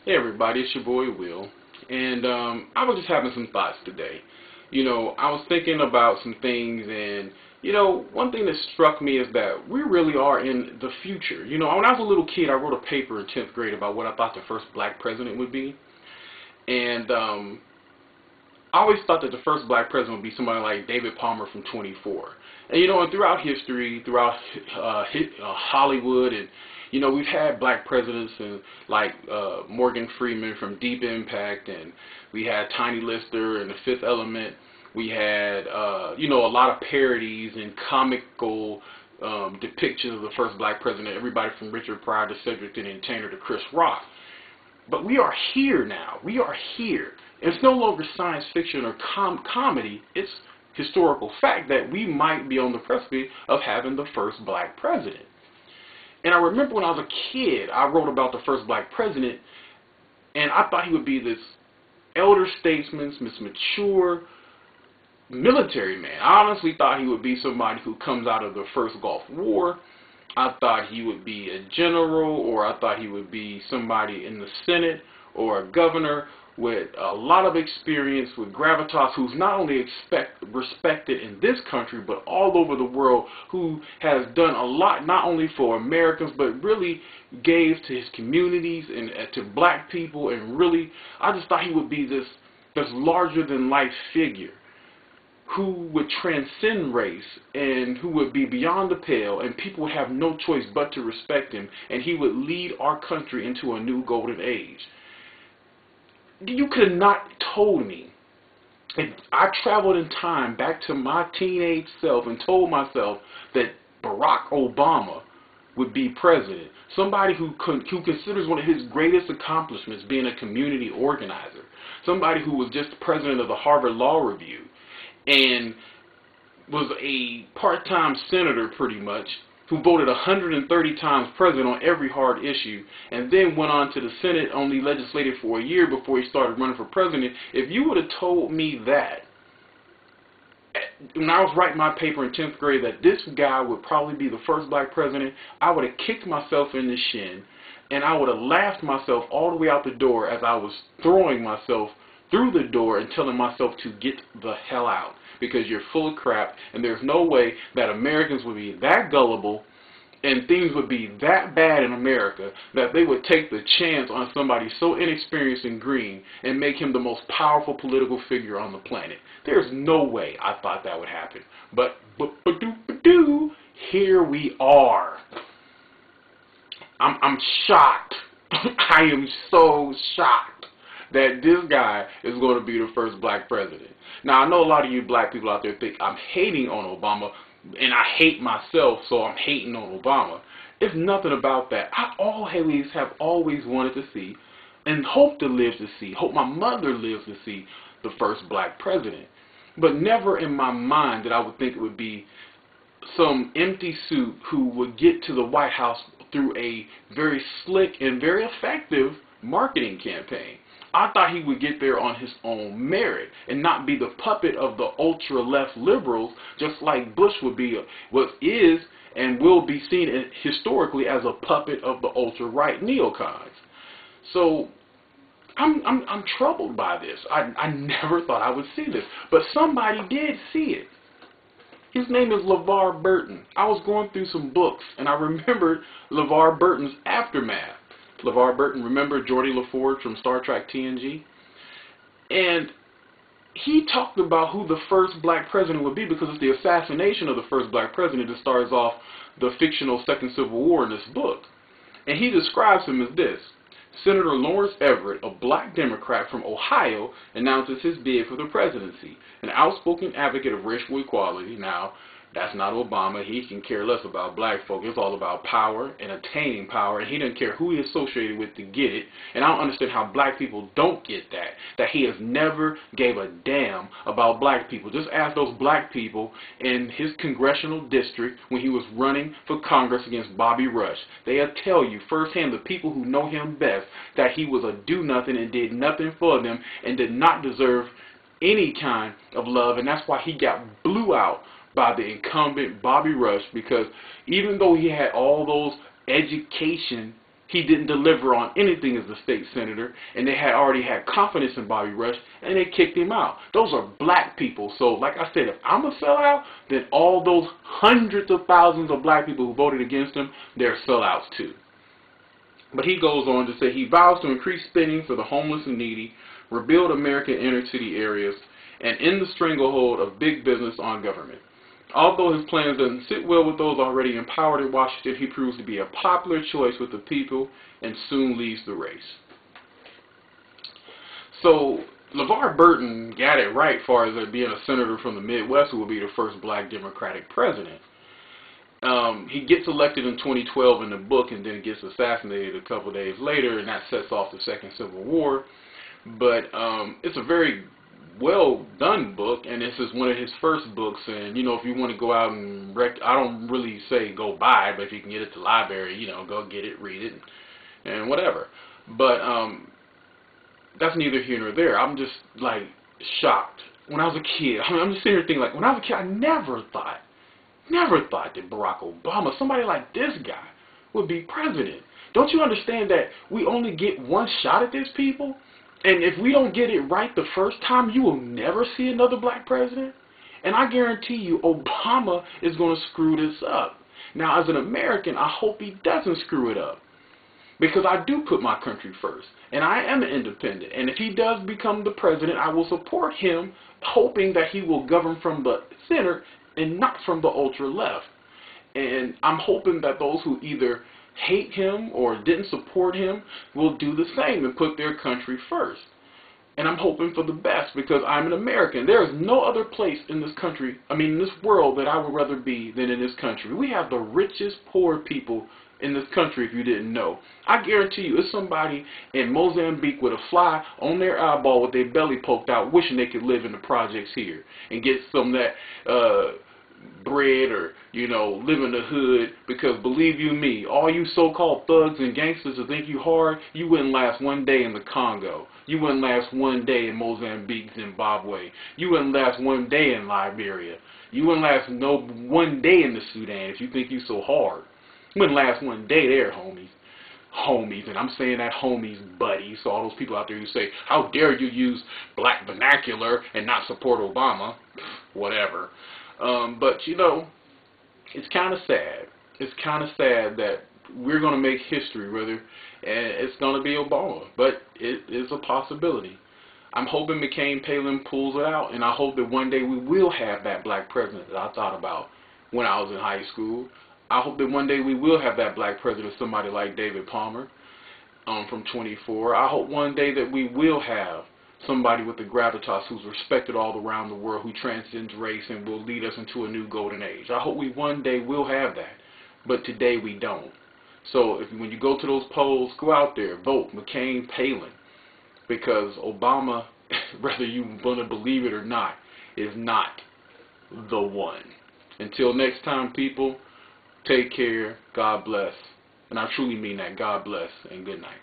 Hey everybody, it's your boy Will, and I was just having some thoughts today. I was thinking about some things, and one thing that struck me is that we really are in the future. When I was a little kid, I wrote a paper in 10th grade about what I thought the first black president would be, and I always thought that the first black president would be somebody like David Palmer from 24. And throughout history, throughout Hollywood, and we've had black presidents and like Morgan Freeman from Deep Impact, and we had Tiny Lister and The Fifth Element. We had a lot of parodies and comical depictions of the first black president. Everybody from Richard Pryor to Cedric the Entertainer to Chris Rock. But we are here now. We are here. It's no longer science fiction or comedy. It's historical fact that we might be on the precipice of having the first black president. And I remember when I was a kid, I wrote about the first black president, and I thought he would be this elder statesman, this mature military man. I honestly thought he would be somebody who comes out of the first Gulf War. I thought he would be a general, or I thought he would be somebody in the Senate or a governor with a lot of experience, with gravitas, who's not only respected in this country but all over the world, who has done a lot not only for Americans but really gave to his communities and to black people. And really, I just thought he would be this larger than life figure who would transcend race and who would be beyond the pale, and people would have no choice but to respect him, and he would lead our country into a new golden age. You could have not told me, if I traveled in time back to my teenage self and told myself that Barack Obama would be president, somebody who considers one of his greatest accomplishments being a community organizer, somebody who was just president of the Harvard Law Review and was a part-time senator pretty much, who voted 130 times president on every hard issue, and then went on to the Senate, only legislated for a year before he started running for president. If you would have told me that, when I was writing my paper in 10th grade, that this guy would probably be the first black president, I would have kicked myself in the shin, and I would have laughed myself all the way out the door as I was throwing myself through the door and telling myself to get the hell out, because you're full of crap, and there's no way that Americans would be that gullible and things would be that bad in America that they would take the chance on somebody so inexperienced and green and make him the most powerful political figure on the planet. There's no way I thought that would happen. But here we are. I'm shocked. I am so shocked that this guy is going to be the first black president. Now, I know a lot of you black people out there think I'm hating on Obama, and I hate myself, so I'm hating on Obama. It's nothing about that. I always have wanted to see, and hope to live to see, hope my mother lives to see the first black president. But never in my mind that I would think it would be some empty suit who would get to the White House through a very slick and very effective marketing campaign. I thought he would get there on his own merit and not be the puppet of the ultra-left liberals, just like Bush would be, is, and will be seen historically as a puppet of the ultra-right neocons. So I'm troubled by this. I never thought I would see this, but somebody did see it. His name is LeVar Burton. I was going through some books, and I remembered LeVar Burton's aftermath. LeVar Burton, remember Geordie LaForge from Star Trek TNG? And he talked about who the first black president would be, because it's the assassination of the first black president that starts off the fictional Second Civil War in this book. And he describes him as this: Senator Lawrence Everett, a black Democrat from Ohio, announces his bid for the presidency. An outspoken advocate of racial equality. Now, that's not Obama. He can care less about black folk. It's all about power and attaining power, and he doesn't care who he's associated with to get it. And I don't understand how black people don't get that he has never gave a damn about black people. Just ask those black people in his congressional district when he was running for Congress against Bobby Rush. They'll tell you firsthand, the people who know him best, that he was a do-nothing and did nothing for them and did not deserve any kind of love, and that's why he got blew out by the incumbent Bobby Rush, because even though he had all those education, he didn't deliver on anything as a state senator, and they had already had confidence in Bobby Rush, and they kicked him out. Those are black people. So, like I said, if I'm a sellout, then all those hundreds of thousands of black people who voted against him, they're sellouts too. But he goes on to say he vows to increase spending for the homeless and needy, rebuild American inner city areas, and end the stranglehold of big business on government. Although his plans doesn't sit well with those already empowered in Washington, he proves to be a popular choice with the people and soon leads the race. So LeVar Burton got it right as far as being a senator from the Midwest who will be the first black Democratic president. He gets elected in 2012 in the book and then gets assassinated a couple days later, and that sets off the Second Civil War. But it's a very well done book, and this is one of his first books. And if you want to go out and I don't really say go buy it, but if you can get it to the library, go get it, read it, and whatever. But that's neither here nor there. I'm just like shocked. When I was a kid, I'm just sitting here thinking, like, when I was a kid, I never thought that Barack Obama, somebody like this guy, would be president. Don't you understand that we only get one shot at this, people? And if we don't get it right the first time, you will never see another black president. And I guarantee you, Obama is going to screw this up. Now, as an American, I hope he doesn't screw it up. Because I do put my country first. And I am an independent. And if he does become the president, I will support him, hoping that he will govern from the center and not from the ultra-left. And I'm hoping that those who either hate him or didn't support him will do the same and put their country first. And I'm hoping for the best because I'm an American. There is no other place in this country, in this world, that I would rather be than in this country. We have the richest poor people in this country, if you didn't know. I guarantee you, it's somebody in Mozambique with a fly on their eyeball with their belly poked out, wishing they could live in the projects here and get some of that bread or, live in the hood, because believe you me, all you so-called thugs and gangsters who think you hard, you wouldn't last one day in the Congo. You wouldn't last one day in Mozambique, Zimbabwe. You wouldn't last one day in Liberia. You wouldn't last one day in the Sudan if you think you so hard. You wouldn't last one day there, homies. Homies, and I'm saying that homies, buddies. So all those people out there who say, how dare you use black vernacular and not support Obama, whatever. But it's kind of sad. It's kind of sad that we're going to make history, and it's going to be Obama. But it is a possibility. I'm hoping McCain-Palin pulls it out, and I hope that one day we will have that black president that I thought about when I was in high school. I hope that one day we will have that black president, somebody like David Palmer from 24. I hope one day that we will have somebody with the gravitas who's respected all around the world, who transcends race and will lead us into a new golden age. I hope we one day will have that, but today we don't. So when you go to those polls, go out there, vote McCain-Palin, because Obama, whether you want to believe it or not, is not the one. Until next time, people, take care, God bless, and I truly mean that, God bless, and good night.